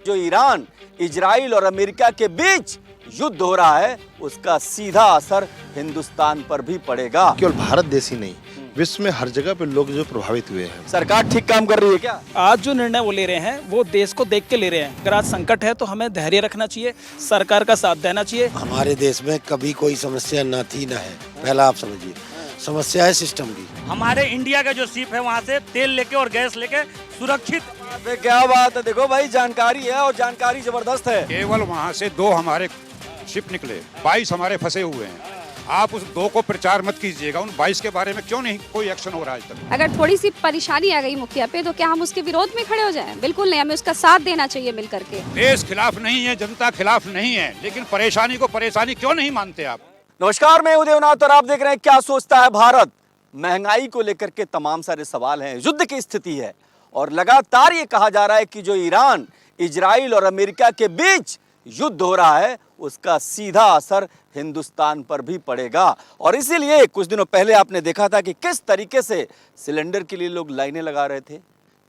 जो Iran, Israel और America के बीच युद्ध हो रहा है उसका सीधा असर हिंदुस्तान पर भी पड़ेगा। केवल भारत देश ही नहीं, विश्व में हर जगह पे लोग जो प्रभावित हुए हैं। सरकार ठीक काम कर रही है क्या? आज जो निर्णय वो ले रहे हैं वो देश को देख के ले रहे हैं। अगर आज संकट है तो हमें धैर्य रखना चाहिए, सरकार का साथ देना चाहिए। हमारे देश में कभी कोई समस्या न थी न है। पहला आप समझिए, समस्या है सिस्टम की। हमारे इंडिया का जो शिप है वहाँ से तेल लेके और गैस लेके सुरक्षित। क्या बात है, देखो भाई जानकारी है और जानकारी जबरदस्त है। केवल वहाँ से 2 हमारे शिप निकले, 22 हमारे फंसे हुए हैं। आप उस 2 को प्रचार मत कीजिएगा, उन 22 के बारे में क्यों नहीं कोई एक्शन हो रहा है आज तक? अगर थोड़ी सी परेशानी आ गई मुखिया पे तो क्या हम उसके विरोध में खड़े हो जाएं? बिल्कुल नहीं, हमें उसका साथ देना चाहिए मिल करके। देश खिलाफ नहीं है, जनता खिलाफ नहीं है, लेकिन परेशानी को परेशानी क्यों नहीं मानते आप? नमस्कार, मैं उदयनाथ और आप देख रहे हैं क्या सोचता है भारत। महंगाई को लेकर के तमाम सारे सवाल हैं, युद्ध की स्थिति है और लगातार ये कहा जा रहा है कि जो ईरान, इजराइल और अमेरिका के बीच युद्ध हो रहा है उसका सीधा असर हिंदुस्तान पर भी पड़ेगा। और इसीलिए कुछ दिनों पहले आपने देखा था कि किस तरीके से सिलेंडर के लिए लोग लाइनें लगा रहे थे।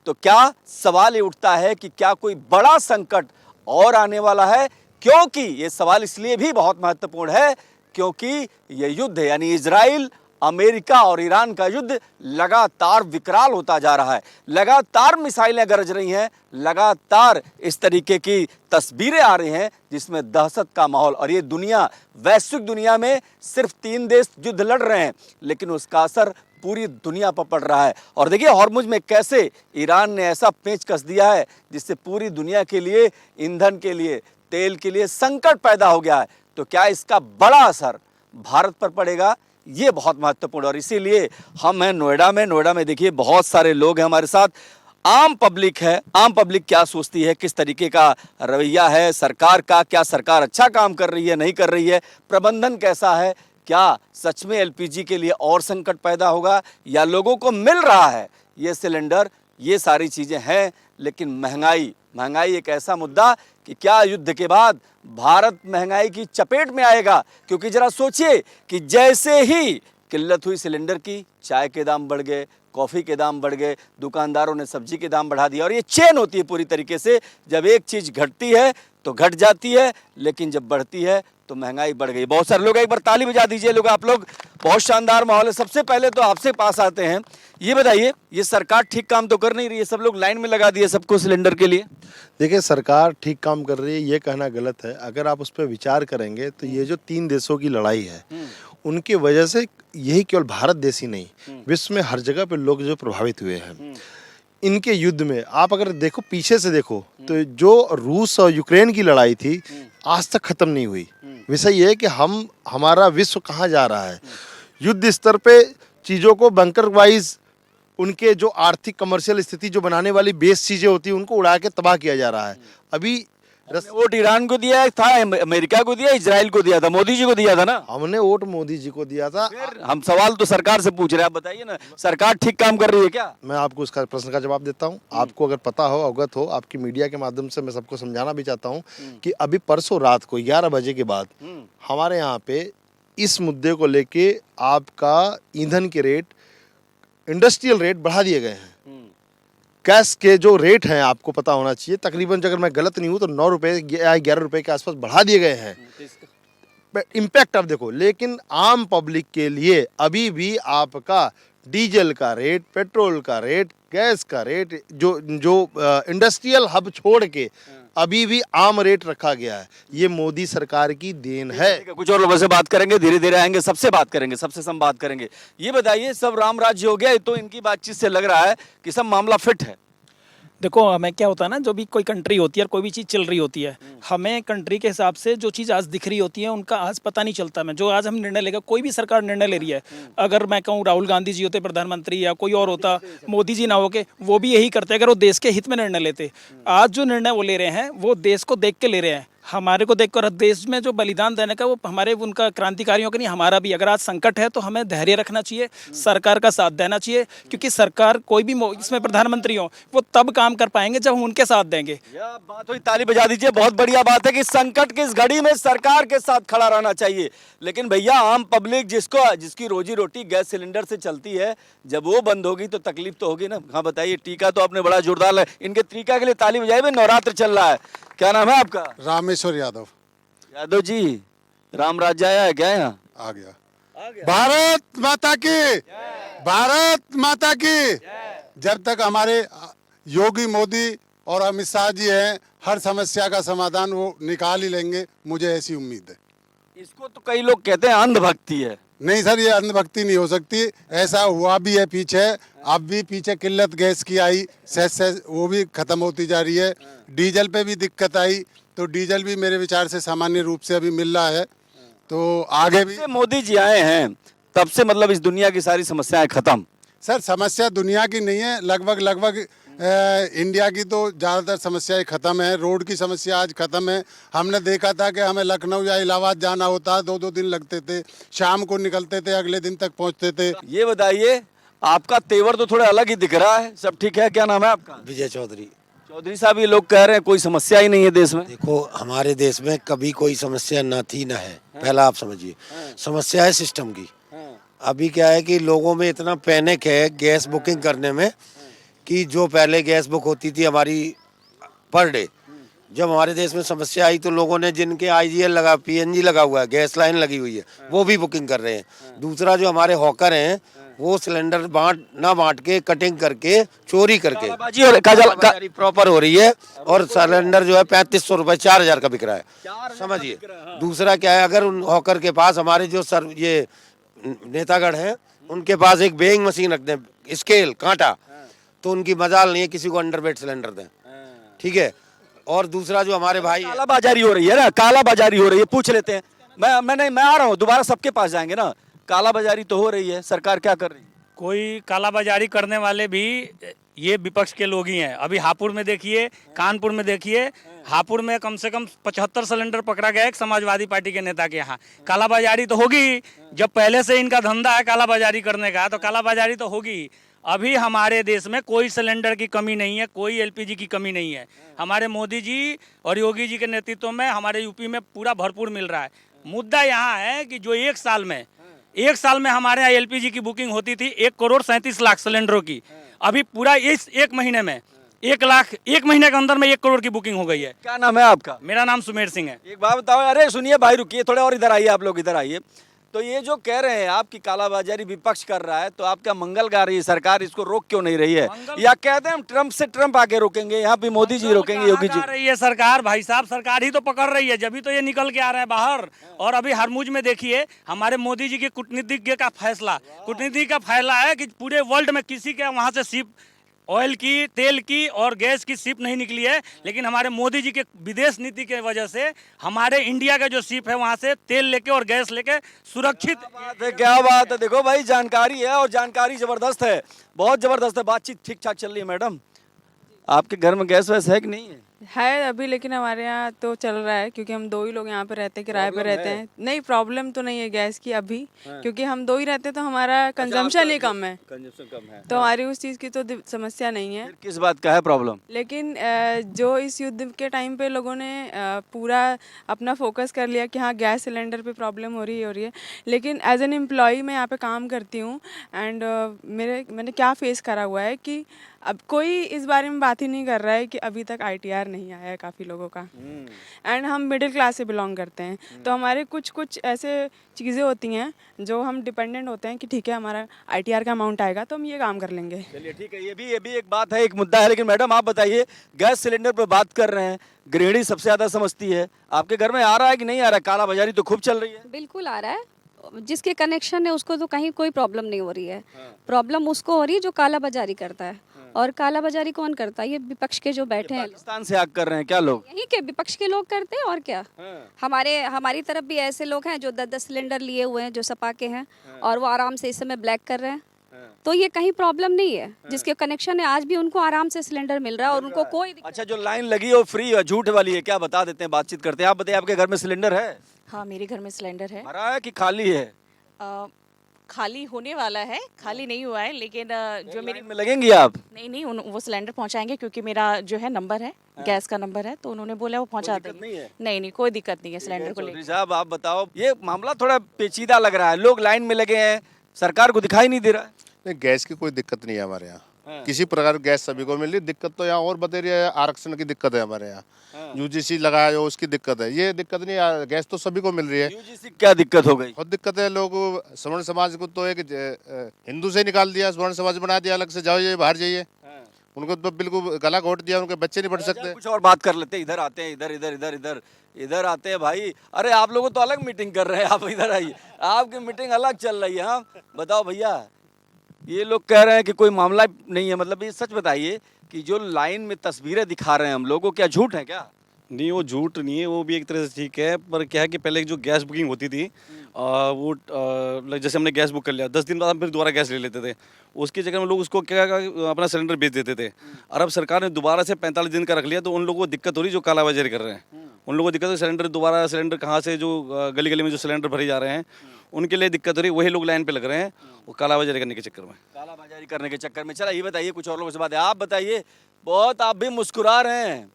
तो क्या सवाल ये उठता है कि क्या कोई बड़ा संकट और आने वाला है? क्योंकि ये सवाल इसलिए भी बहुत महत्वपूर्ण है क्योंकि ये युद्ध यानी इजराइल, अमेरिका और ईरान का युद्ध लगातार विकराल होता जा रहा है। लगातार मिसाइलें गरज रही हैं, लगातार इस तरीके की तस्वीरें आ रही हैं जिसमें दहशत का माहौल। और ये दुनिया, वैश्विक दुनिया में सिर्फ 3 देश युद्ध लड़ रहे हैं लेकिन उसका असर पूरी दुनिया पर पड़ रहा है। और देखिए हॉर्मुज में कैसे ईरान ने ऐसा पेंच कस दिया है जिससे पूरी दुनिया के लिए, ईंधन के लिए, तेल के लिए संकट पैदा हो गया है। तो क्या इसका बड़ा असर भारत पर पड़ेगा? ये बहुत महत्वपूर्ण। और इसीलिए हम हैं नोएडा में देखिए बहुत सारे लोग हैं हमारे साथ। आम पब्लिक है, आम पब्लिक क्या सोचती है, किस तरीके का रवैया है सरकार का, क्या सरकार अच्छा काम कर रही है, नहीं कर रही है, प्रबंधन कैसा है, क्या सच में एलपीजी के लिए और संकट पैदा होगा या लोगों को मिल रहा है ये सिलेंडर, ये सारी चीज़ें हैं। लेकिन महंगाई एक ऐसा मुद्दा कि क्या युद्ध के बाद भारत महंगाई की चपेट में आएगा? क्योंकि जरा सोचिए कि जैसे ही किल्लत हुई सिलेंडर की, चाय के दाम बढ़ गए, कॉफ़ी के दाम बढ़ गए, दुकानदारों ने सब्जी के दाम बढ़ा दिया। और ये चेन होती है पूरी तरीके से, जब एक चीज़ घटती है तो घट जाती है, लेकिन जब बढ़ती है तो महंगाई बढ़ गई। बहुत सारे लोग, एक बार ताली बजा दीजिए लोग, आप लोग। बहुत शानदार माहौल है। सबसे पहले तो आपसे पास आते हैं, ये बताइए ये सरकार ठीक काम तो कर नहीं रही है? सब लोग लाइन में लगा दिए सबको सिलेंडर के लिए। देखिए, सरकार ठीक काम कर रही है ये कहना गलत है। अगर आप उस पर विचार करेंगे तो ये जो 3 देशों की लड़ाई है उनकी वजह से यही केवल भारत देश ही नहीं, विश्व में हर जगह पे लोग जो प्रभावित हुए हैं इनके युद्ध में। आप अगर देखो, पीछे से देखो तो जो रूस और यूक्रेन की लड़ाई थी आज तक खत्म नहीं हुई। विषय ये है कि हमारा विश्व कहाँ जा रहा है। युद्ध स्तर पे चीज़ों को बंकर वाइज, उनके जो आर्थिक कमर्शियल स्थिति जो बनाने वाली बेस चीज़ें होती हैं उनको उड़ा के तबाह किया जा रहा है। अभी वोट ईरान को दिया था, अमेरिका को दिया, इजराइल को दिया था, मोदी जी को दिया था ना। हमने वोट मोदी जी को दिया था। हम सवाल तो सरकार से पूछ रहे हैं, आप बताइए ना, सरकार ठीक काम कर रही है क्या? मैं आपको उसका प्रश्न का जवाब देता हूं। आपको अगर पता हो, अवगत हो, आपकी मीडिया के माध्यम से मैं सबको समझाना भी चाहता हूं कि अभी परसों रात को 11 बजे के बाद हमारे यहाँ पे इस मुद्दे को लेके आपका ईंधन के रेट, इंडस्ट्रियल रेट बढ़ा दिए गए हैं। गैस के जो रेट हैं आपको पता होना चाहिए, तकरीबन अगर मैं गलत नहीं हूँ तो 9 रुपये या 11 रुपये के आसपास बढ़ा दिए गए हैं। इम्पैक्ट आप देखो। लेकिन आम पब्लिक के लिए अभी भी आपका डीजल का रेट, पेट्रोल का रेट, गैस का रेट, जो इंडस्ट्रियल हब छोड़ के अभी भी आम रेट रखा गया है। ये मोदी सरकार की देन है। कुछ और लोगों से बात करेंगे, धीरे धीरे आएंगे, सबसे बात करेंगे, सबसे संवाद करेंगे। ये बताइए, सब राम राज्य हो गया? ये तो इनकी बातचीत से लग रहा है कि सब मामला फिट है। देखो हमें क्या होता है ना, जो भी कोई कंट्री होती है और कोई भी चीज़ चल रही होती है, हमें कंट्री के हिसाब से जो चीज़ आज दिख रही होती है उनका आज पता नहीं चलता। मैं जो आज हम निर्णय लेगा, कोई भी सरकार निर्णय ले रही है, अगर मैं कहूँ राहुल गांधी जी होते प्रधानमंत्री या कोई और होता, मोदी जी ना हो के, वो भी यही करते अगर वो देश के हित में निर्णय लेते। आज जो निर्णय वो ले रहे हैं वो देश को देख के ले रहे हैं। हमारे को देखकर देश में जो बलिदान देने का वो हमारे उनका क्रांतिकारियों का नहीं, हमारा भी। अगर आज संकट है तो हमें धैर्य रखना चाहिए, सरकार का साथ देना चाहिए, क्योंकि सरकार कोई भी इसमें प्रधानमंत्री हो वो तब काम कर पाएंगे जब हम उनके साथ देंगे। यह बात हुई, ताली बजा दीजिए। बहुत बढ़िया बात है कि संकट की इस घड़ी में सरकार के साथ खड़ा रहना चाहिए। लेकिन भैया आम पब्लिक जिसकी रोजी रोटी गैस सिलेंडर से चलती है, जब वो बंद होगी तो तकलीफ तो होगी ना। हाँ बताइए, टीका तो आपने बड़ा जोरदार है, इनके टीका के लिए ताली बजाइए। नवरात्र चल रहा है, क्या नाम है आपका? रामेश्वर यादव। यादव जी, राम राज्य आया है क्या यहाँ? आ गया। भारत माता की, भारत माता की। जब तक हमारे योगी मोदी और अमित शाह जी हैं, हर समस्या का समाधान वो निकाल ही लेंगे, मुझे ऐसी उम्मीद है। इसको तो कई लोग कहते हैं अंधभक्ति है। नहीं सर, ये अंधभक्ति नहीं हो सकती। ऐसा हुआ भी है पीछे, अब भी पीछे किल्लत गैस की आई, सहज वो भी खत्म होती जा रही है। डीजल पे भी दिक्कत आई, तो डीजल भी मेरे विचार से सामान्य रूप से अभी मिल रहा है, तो आगे भी। मोदी जी आए हैं तब से मतलब इस दुनिया की सारी समस्याएं खत्म। सर समस्या दुनिया की नहीं है, लगभग इंडिया की तो ज़्यादातर समस्याएं खत्म है। रोड की समस्या आज खत्म है। हमने देखा था कि हमें लखनऊ या इलाहाबाद जाना होता, 2-2 दिन लगते थे, शाम को निकलते थे, अगले दिन तक पहुंचते थे। ये बताइए, आपका तेवर तो थोड़ा अलग ही दिख रहा है। सब ठीक है? क्या नाम है आपका? विजय चौधरी। चौधरी साहब, ये लोग कह रहे हैं कोई समस्या ही नहीं है देश में। देखो, हमारे देश में कभी कोई समस्या ना थी ना है, पहला आप समझिए। समस्या है सिस्टम की। अभी क्या है कि लोगों में इतना पैनिक है गैस बुकिंग करने में, कि जो पहले गैस बुक होती थी हमारी पर डे, जब हमारे देश में समस्या आई तो लोगों ने, जिनके आईजीएल लगा, पीएनजी लगा हुआ है, गैस लाइन लगी हुई है, वो भी बुकिंग कर रहे हैं। दूसरा, जो हमारे हॉकर हैं वो सिलेंडर बांट के, कटिंग करके, चोरी करके कालाबाजारी प्रॉपर हो रही है, और सिलेंडर जो है 3500 रुपये 4000 का बिक रहा है, समझिए। दूसरा क्या है, अगर उन हॉकर के पास, हमारे जो ये नेतागढ़ हैं, उनके पास एक वेइंग मशीन रख दें, स्केल, कांटा, तो उनकी मजाल नहीं है किसी को अंडरवेट सिलेंडर दें, ठीक है। और दूसरा, जो हमारे भाई, कालाबाजारी हो रही है ना, कालाबाजारी हो रही है। पूछ लेते हैं, मैं आ रहा हूँ, दोबारा सबके पास जाएंगे ना। कालाबाजारी तो हो रही है, सरकार क्या कर रही है? कोई कालाबाजारी करने वाले भी ये विपक्ष के लोग ही हैं। अभी हापुड़ में देखिए, कानपुर में देखिए, हापुड़ में कम से कम 75 सिलेंडर पकड़ा गया एक समाजवादी पार्टी के नेता के यहाँ। कालाबाजारी तो होगी, जब पहले से इनका धंधा है कालाबाजारी करने का, तो कालाबाजारी तो होगी। अभी हमारे देश में कोई सिलेंडर की कमी नहीं है, कोई एलपीजी की कमी नहीं है। हमारे मोदी जी और योगी जी के नेतृत्व में हमारे यूपी में पूरा भरपूर मिल रहा है। मुद्दा यहाँ है कि जो एक साल में हमारे यहाँ एलपीजी की बुकिंग होती थी 1,37,00,000 सिलेंडरों की, अभी पूरा इस एक महीने में 1 महीने के अंदर में 1 करोड़ की बुकिंग हो गई है। क्या नाम है आपका? मेरा नाम सुमेर सिंह है। एक बात बताओ, अरे सुनिए भाई, रुकिए थोड़े और, इधर आइए, आप लोग इधर आइए। तो ये जो कह रहे हैं आपकी कालाबाजारी विपक्ष कर रहा है, तो आप क्या मंगल गा रही है सरकार, इसको रोक क्यों नहीं रही है? या कहते हैं हम ट्रम्प से ट्रम्प आके रोकेंगे, यहाँ पे मोदी जी रोकेंगे, योगी जी रही है सरकार? भाई साहब, सरकार ही तो पकड़ रही है, जब भी तो ये निकल के आ रहे हैं बाहर। और अभी हरमुज में देखिए, हमारे मोदी जी के कूटनीतिज्ञ का फैसला है कि पूरे वर्ल्ड में किसी के वहाँ से शिप ऑयल की, तेल की और गैस की शिप नहीं निकली है, लेकिन हमारे मोदी जी के विदेश नीति के वजह से हमारे इंडिया का जो शिप है वहाँ से तेल लेके और गैस लेके सुरक्षित। क्या बात है, देखो भाई, जानकारी है और जानकारी जबरदस्त है, बहुत जबरदस्त है। बातचीत ठीक ठाक चल रही है। मैडम, आपके घर में गैस वैस है कि नहीं है? है अभी, लेकिन हमारे यहाँ तो चल रहा है, क्योंकि हम 2 ही लोग यहाँ पे रहते हैं, किराए पे रहते हैं। नहीं, प्रॉब्लम तो नहीं है गैस की अभी, क्योंकि हम 2 ही रहते हैं, तो हमारा कंजम्पशन ही कम है, तो हमारी उस चीज़ की तो समस्या नहीं है। किस बात का है प्रॉब्लम? लेकिन जो इस युद्ध के टाइम पे लोगों ने पूरा अपना फोकस कर लिया कि हाँ गैस सिलेंडर पे प्रॉब्लम हो रही है, लेकिन एज एन एम्प्लॉई मैं यहाँ पे काम करती हूँ, एंड मैंने क्या फेस करा हुआ है कि अब कोई इस बारे में बात ही नहीं कर रहा है कि अभी तक ITR नहीं आया है काफ़ी लोगों का, एंड हम मिडिल क्लास से बिलोंग करते हैं, तो हमारे कुछ ऐसे चीज़ें होती हैं जो हम डिपेंडेंट होते हैं कि ठीक है हमारा ITR का अमाउंट आएगा तो हम ये काम कर लेंगे। चलिए ठीक है, ये भी एक बात है, एक मुद्दा है। लेकिन मैडम आप बताइए, गैस सिलेंडर पर बात कर रहे हैं, गृहिणी सबसे ज़्यादा समझती है, आपके घर में आ रहा है कि नहीं आ रहा है? कालाबाजारी तो खूब चल रही है। बिल्कुल आ रहा है, जिसके कनेक्शन है उसको तो कहीं कोई प्रॉब्लम नहीं हो रही है। प्रॉब्लम उसको हो रही है जो कालाबाजारी करता है, और कालाबाजारी कौन करता है? ये विपक्ष के जो बैठे हैं, पाकिस्तान से आग कर रहे हैं क्या लोग? यही के विपक्ष के लोग करते हैं, और क्या। हमारी तरफ भी ऐसे लोग हैं जो 10-10 सिलेंडर लिए हुए हैं, जो सपा के हैं, और वो आराम से इस समय ब्लैक कर रहे हैं। तो ये कहीं प्रॉब्लम नहीं है। जिसके कनेक्शन है आज भी उनको आराम से सिलेंडर मिल रहा है और उनको कोई दिक्कत। अच्छा, जो लाइन लगी है वो फ्री है, झूठ वाली है क्या? बता देते हैं, बातचीत करते हैं। आप बताइए, आपके घर में सिलेंडर है? हाँ, मेरे घर में सिलेंडर है। भरा है कि खाली है? खाली होने वाला है, खाली नहीं हुआ है, लेकिन जो मेरी लाइन में लगेंगी आप? नहीं, वो सिलेंडर पहुंचाएंगे क्योंकि मेरा जो है नंबर है, गैस का नंबर है, तो उन्होंने बोला वो पहुंचा दिक्कत देंगे। नहीं है? नहीं, कोई दिक्कत नहीं है सिलेंडर को चौधरी लेकर। साहब, आप बताओ, ये मामला थोड़ा पेचीदा लग रहा है। लोग लाइन में लगे हैं, सरकार को दिखाई नहीं दे रहा है। नहीं, गैस की कोई दिक्कत नहीं है हमारे यहाँ। किसी प्रकार की गैस सभी को मिल रही है। दिक्कत तो यहाँ और बतेरी है, आरक्षण की दिक्कत है हमारे यहाँ। यूजीसी लगाया जो उसकी दिक्कत है, ये दिक्कत नहीं है। गैस तो सभी को मिल रही है। यूजीसी क्या दिक्कत हो गई? बहुत दिक्कत है। लोग सवर्ण समाज को तो एक हिंदू से निकाल दिया, स्वर्ण समाज बना दिया अलग से, जाओ ये बाहर जाइए। उनको तो बिल्कुल गला घोट दिया, उनके बच्चे नहीं पढ़ सकते। कुछ और बात कर लेते हैं। इधर आते हैं, इधर आते हैं भाई। अरे आप लोग तो अलग मीटिंग कर रहे हैं, आप इधर आइए, आपकी मीटिंग अलग चल रही है। हाँ बताओ भैया, ये लोग कह रहे हैं कि कोई मामला नहीं है, मतलब ये सच बताइए कि जो लाइन में तस्वीरें दिखा रहे हैं हम लोगों, क्या झूठ है क्या? नहीं, वो झूठ नहीं है, वो भी एक तरह से ठीक है। पर क्या है कि पहले जो गैस बुकिंग होती थी, जैसे हमने गैस बुक कर लिया, 10 दिन बाद हम फिर दोबारा गैस ले लेते थे। उसकी जगह में लोग उसको क्या अपना सिलेंडर बेच देते थे। और अब सरकार ने दोबारा से 45 दिन का रख लिया, तो उन लोगों को दिक्कत हो रही जो कालाबाजारी कर रहे हैं। उन लोगों को दिक्कत है, सिलेंडर कहाँ से, जो गली गली में जो सिलेंडर भरे जा रहे हैं उनके लिए दिक्कत हो रही है। वही लोग लाइन पे लग रहे हैं वो कालाबाजारी करने के चक्कर में। चला, ये बताइए, कुछ और लोगों से बात है, आप बताइए। बहुत आप भी मुस्कुरा रहे हैं,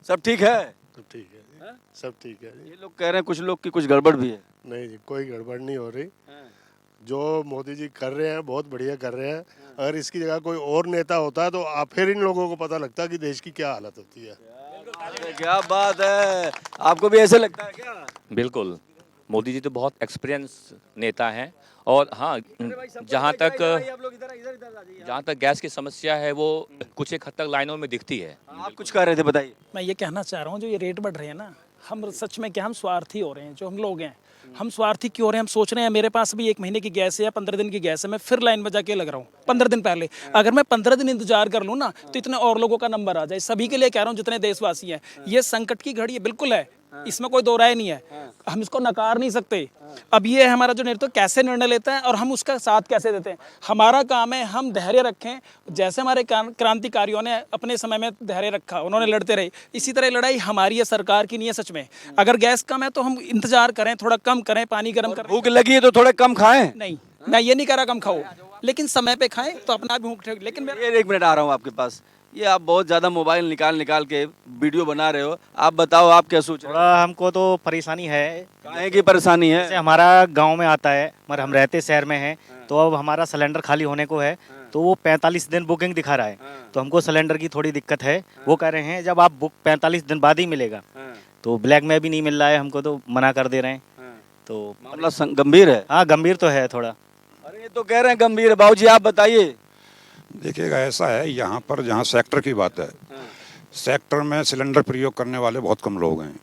सब ठीक है? सब ठीक है, सब ठीक है। ये लोग कह रहे हैं कुछ लोग की कुछ गड़बड़ भी है। नहीं जी, कोई गड़बड़ नहीं हो रही। जो मोदी जी कर रहे हैं बहुत बढ़िया कर रहे हैं। अगर इसकी जगह कोई और नेता होता है तो आप फिर इन लोगों को पता लगता कि देश की क्या हालत होती है। क्या बात है, आपको भी ऐसे लगता है क्या? बिल्कुल, मोदी जी तो बहुत एक्सपीरियंस नेता हैं। और हाँ, जहाँ तक गैस की समस्या है वो कुछ एक हद तक लाइनों में दिखती है। आप कुछ कह रहे थे, बताइए। मैं ये कहना चाह रहा हूँ, जो ये रेट बढ़ रहे हैं ना, हम सच में क्या, हम स्वार्थी हो रहे हैं। जो हम लोग हैं, हम स्वार्थी क्यों हो रहे हैं? हम सोच रहे हैं मेरे पास भी 1 महीने की गैस है या 15 दिन की गैस है, मैं फिर लाइन में जाके लग रहा हूँ 15 दिन पहले। अगर मैं 15 दिन इंतजार कर लूँ ना, तो इतने और लोगों का नंबर आ जाए। सभी के लिए कह रहा हूँ जितने देशवासी हैं, ये संकट की घड़ी है, बिल्कुल है, इसमें कोई दो राय नहीं है, हम इसको नकार नहीं सकते। अब ये हमारा जो नेतृत्व कैसे निर्णय लेता है और हम उसका साथ कैसे देते हैं, हमारा काम है हम धैर्य रखें। जैसे हमारे क्रांतिकारियों ने अपने समय में धैर्य रखा, उन्होंने लड़ते रहे, इसी तरह लड़ाई हमारी है, सरकार की नहीं है। सच में अगर गैस कम है तो हम इंतजार करें, थोड़ा कम करें, पानी गर्म करें। भूख लगी है तो थोड़ा कम खाएं। नहीं, मैं ये नहीं कह रहा कम खाओ, लेकिन समय पे खाएं तो अपना भी भूख ठीक। लेकिन ये 1 मिनट आ रहा हूँ आपके पास। ये आप बहुत ज़्यादा मोबाइल निकाल के वीडियो बना रहे हो, आप बताओ आप क्या सोच रहे हो? थोड़ा हमको तो परेशानी है। काहे की परेशानी है? जैसे हमारा गांव में आता है, मगर हम रहते शहर में हैं, तो अब हमारा सिलेंडर खाली होने को है, तो वो 45 दिन बुकिंग दिखा रहा है, तो हमको सिलेंडर की थोड़ी दिक्कत है। वो कह रहे हैं जब आप बुक 45 दिन बाद ही मिलेगा, तो ब्लैक में भी नहीं मिल रहा है हमको, तो मना कर दे रहे हैं। तो मामला गंभीर है। हाँ, गंभीर तो है थोड़ा। अरे ये तो कह रहे हैं गंभीर है। बाबूजी आप बताइए। देखिएगा, ऐसा है, यहाँ पर जहाँ सेक्टर की बात है, सेक्टर में सिलेंडर प्रयोग करने वाले बहुत कम लोग हैं,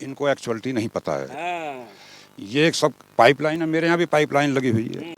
इनको एक्चुअलिटी नहीं पता है। ये एक सब पाइपलाइन है, मेरे यहाँ भी पाइपलाइन लगी हुई है,